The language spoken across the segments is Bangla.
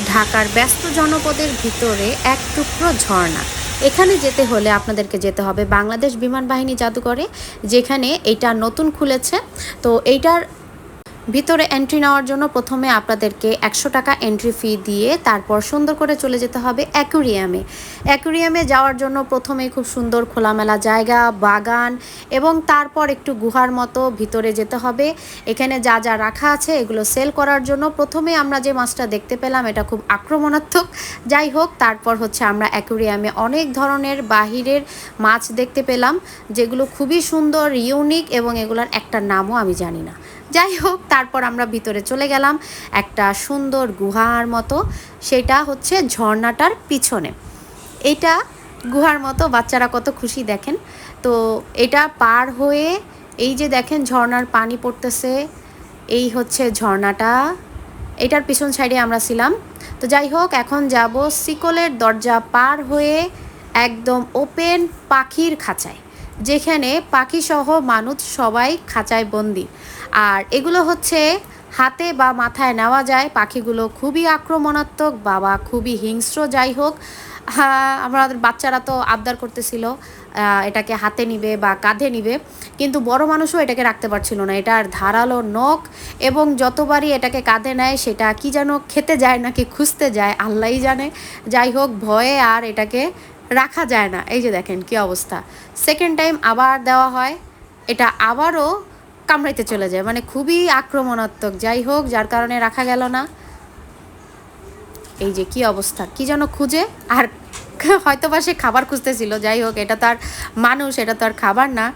ঢাকার ব্যস্ত জনপদের ভিতরে এক টুকরো ঝর্ণা। এখানে যেতে হলে আপনাদেরকে যেতে হবে বাংলাদেশ বিমান বাহিনী জাদুঘরে, যেখানে এটা নতুন খুলেছে। তো এইটার ভিতরে এন্ট্রি নেওয়ার জন্য প্রথমে আপনাদেরকে 100 টাকা এন্ট্রি ফি দিয়ে তারপর সুন্দর করে চলে যেতে হবে অ্যাকুরিয়ামে। অ্যাকুরিয়ামে যাওয়ার জন্য প্রথমেই খুব সুন্দর খোলামেলা জায়গা, বাগান এবং তারপর একটু গুহার মতো ভিতরে যেতে হবে। এখানে যা যা রাখা আছে এগুলো সেল করার জন্য প্রথমে আমরা যে মাছটা দেখতে পেলাম এটা খুব আক্রমণাত্মক। যাই হোক, তারপর হচ্ছে আমরা অ্যাকুরিয়ামে অনেক ধরনের বাহিরের মাছ দেখতে পেলাম, যেগুলো খুবই সুন্দর, ইউনিক, এবং এগুলোর একটা নামও আমি জানি না। যাই হোক, তারপর আমরা ভিতরে চলে গেলাম একটা সুন্দর গুহার মতো। সেটা হচ্ছে ঝর্ণাটার পিছনে। এটা গুহার মতো, বাচ্চারা কত খুশি দেখেন। তো এটা পার হয়ে এই যে দেখেন ঝর্ণার পানি পড়তেছে, এই হচ্ছে ঝর্ণাটা। এটার পিছন সাইডে আমরা ছিলাম। তো যাই হোক, এখন যাব শিকলের দরজা পার হয়ে একদম ওপেন পাখির খাঁচায়, যেখানে পাখিসহ মানুষ সবাই খাঁচায় বন্দি। আর এগুলো হচ্ছে হাতে বা মাথায় নেওয়া যায়। পাখিগুলো খুবই আক্রমণাত্মক, বাবা, খুবই হিংস্র। যাই হোক, হ্যাঁ, আমাদের বাচ্চারা তো আবদার করতেছিল এটাকে হাতে নিবে বা কাঁধে নিবে, কিন্তু বড় মানুষও এটাকে রাখতে পারছিল না। এটার ধারালো নখ, এবং যতবারই এটাকে কাঁধে নেয় সেটা কি যেন খেতে যায় নাকি খুঁজতে যায়, আল্লাহই জানে। যাই হোক, ভয়ে আর এটাকে রাখা যায় না। এই যে দেখেন কি অবস্থা। সেকেন্ড টাইম আবার দেওয়া হয়, এটা আবারও কামড়াইতে চলে যায়, মানে খুবই আক্রমণাত্মক। যাই হোক, যার কারণে রাখা গেল না। এই যে কি অবস্থা, কি যেন খুঁজে, আর হয়তো বা সে খাবার খুঁজতেছিল। যাই হোক, এটা তো আর মানুষ, এটা তো আর খাবার না।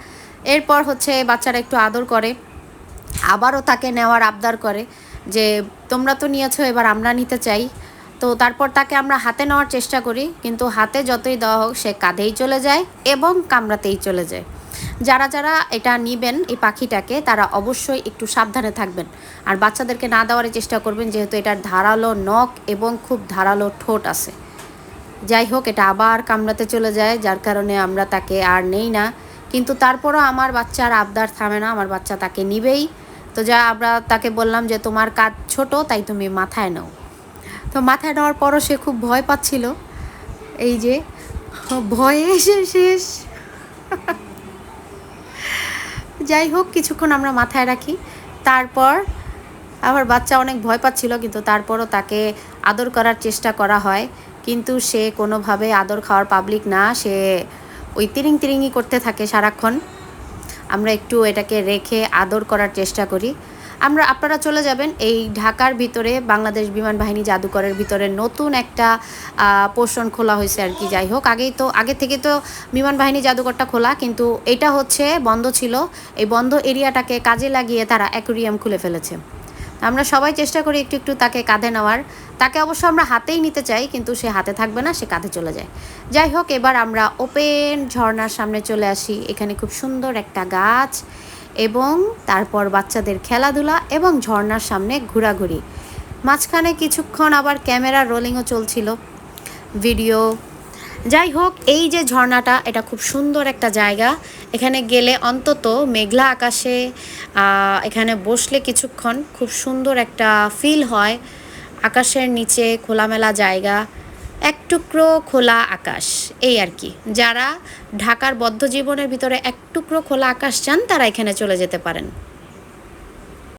এরপর হচ্ছে বাচ্চারা একটু আদর করে, আবারও তাকে নেওয়ার আবদার করে যে তোমরা তো নিয়েছো, এবার আমরা নিতে চাই। তো তারপর তাকে আমরা হাতে নেওয়ার চেষ্টা করি, কিন্তু হাতে যতই দেওয়া হোক সে কাঁধেই চলে যায় এবং কামড়াতেই চলে যায়। যারা যারা এটা নিবেন এই পাখিটাকে, তারা অবশ্যই একটু সাবধানে থাকবেন আর বাচ্চাদেরকে না দেওয়ার চেষ্টা করবেন, যেহেতু এটার ধারালো নখ এবং খুব ধারালো ঠোঁট আছে। যাই হোক, এটা আবার কামড়াতে চলে যায়, যার কারণে আমরা তাকে আর নেই না। কিন্তু তারপরও আমার বাচ্চার আবদার থামে না, আমার বাচ্চা তাকে নিবেই। তো যা আমরা তাকে বললাম যে তোমার কাজ ছোট, তাই তুমি মাথায় নাও। তো মাথায় নেওয়ার পরও সে খুব ভয় পাচ্ছিল। এই যে ভয়ে এসে শেষ। যাই হোক, কিছুক্ষণ আমরা মাথায় রাখি। তারপর আমার বাচ্চা অনেক ভয় পাচ্ছিল, কিন্তু তারপরও তাকে আদর করার চেষ্টা করা হয়। কিন্তু সে কোনোভাবে আদর খাওয়ার পাবলিক না, সে ওই তিরিং তিরিংই করতে থাকে সারাক্ষণ। আমরা একটু এটাকে রেখে আদর করার চেষ্টা করি। আপনারা চলে যাবেন এই ঢাকার ভিতরে বাংলাদেশ বিমান বাহিনী জাদুঘরের ভিতরে নতুন একটা পোর্শন খোলা হয়েছে আর কি। যাই হোক, আগে থেকে তো বিমান বাহিনী জাদুঘরটা খোলা, কিন্তু এটা হচ্ছে বন্ধ ছিল। এই বন্ধ এরিয়াটাকে কাজে লাগিয়ে তারা অ্যাকুরিয়াম খুলে ফেলেছে। আমরা সবাই চেষ্টা করি একটু একটু তাকে কাঁধে নেওয়ার। তাকে অবশ্য আমরা হাতেই নিতে চাই, কিন্তু সে হাতে থাকবে না, সে কাঁধে চলে যায়। যাই হোক, এবার আমরা ওপেন ঝর্ণার সামনে চলে আসি। এখানে খুব সুন্দর একটা গাছ, এবং তারপর বাচ্চাদের খেলাধুলা এবং ঝর্ণার সামনে ঘোরাঘুরি। মাঝখানে কিছুক্ষণ আবার ক্যামেরা রোলিংও চলছিল, ভিডিও। যাই হোক, এই যে ঝর্ণাটা, এটা খুব সুন্দর একটা জায়গা। এখানে গেলে অন্তত মেঘলা আকাশে এখানে বসলে কিছুক্ষণ খুব সুন্দর একটা ফিল হয়। আকাশের নিচে খোলামেলা জায়গা, এক টুকরো খোলা আকাশ, এই আর কি। যারা ঢাকার বদ্ধ জীবনের ভিতরে এক টুকরো খোলা আকাশ চান, তারা এখানে চলে যেতে পারেন।